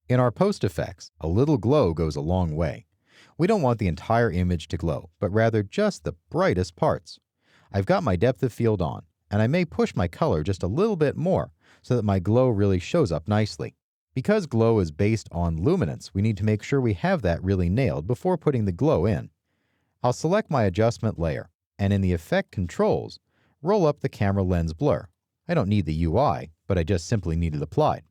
In our post effects, a little glow goes a long way. We don't want the entire image to glow, but rather just the brightest parts. I've got my depth of field on, and I may push my color just a little bit more so that my glow really shows up nicely. Because glow is based on luminance, we need to make sure we have that really nailed before putting the glow in. I'll select my adjustment layer, and in the Effect Controls, roll up the camera lens blur. I don't need the UI, but I just simply need it applied.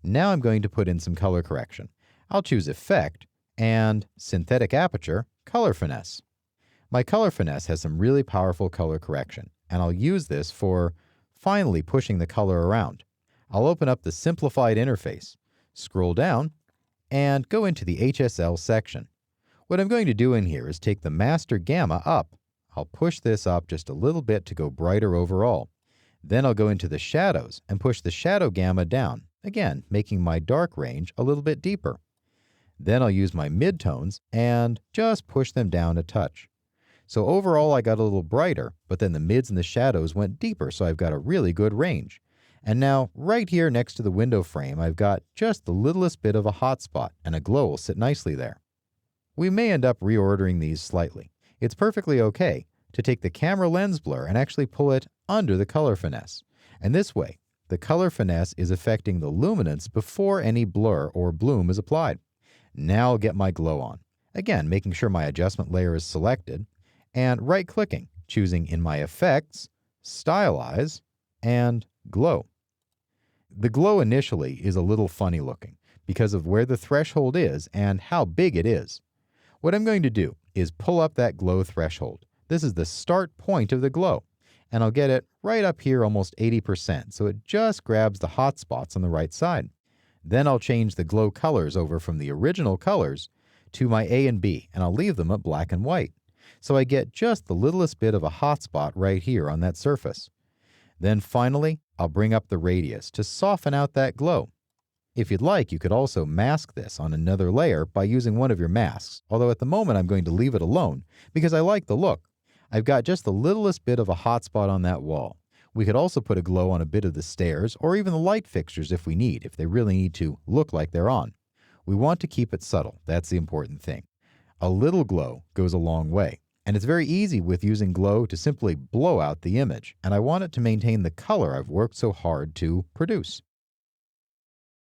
Now I'm going to put in some color correction. I'll choose Effect and Synthetic Aperture Color Finesse. My Color Finesse has some really powerful color correction, and I'll use this for finally pushing the color around. I'll open up the Simplified interface, scroll down, and go into the HSL section. What I'm going to do in here is take the Master Gamma up. I'll push this up just a little bit to go brighter overall. Then I'll go into the Shadows and push the Shadow Gamma down, again making my dark range a little bit deeper. Then I'll use my midtones and just push them down a touch. So overall I got a little brighter, but then the mids and the shadows went deeper, so I've got a really good range. And now, right here next to the window frame, I've got just the littlest bit of a hot spot, and a glow will sit nicely there. We may end up reordering these slightly. It's perfectly okay to take the camera lens blur and actually pull it under the color finesse. And this way, the color finesse is affecting the luminance before any blur or bloom is applied. Now I'll get my glow on. Again, making sure my adjustment layer is selected, and right-clicking, choosing in my Effects, Stylize, and Glow. The glow initially is a little funny looking because of where the threshold is and how big it is. What I'm going to do is pull up that glow threshold. This is the start point of the glow, and I'll get it right up here almost 80%, so it just grabs the hot spots on the right side. Then I'll change the glow colors over from the original colors to my A and B, and I'll leave them at black and white. So I get just the littlest bit of a hot spot right here on that surface. Then finally, I'll bring up the radius to soften out that glow. If you'd like, you could also mask this on another layer by using one of your masks, although at the moment I'm going to leave it alone because I like the look. I've got just the littlest bit of a hot spot on that wall. We could also put a glow on a bit of the stairs or even the light fixtures if they really need to look like they're on. We want to keep it subtle, that's the important thing. A little glow goes a long way. And it's very easy with using glow to simply blow out the image, and I want it to maintain the color I've worked so hard to produce.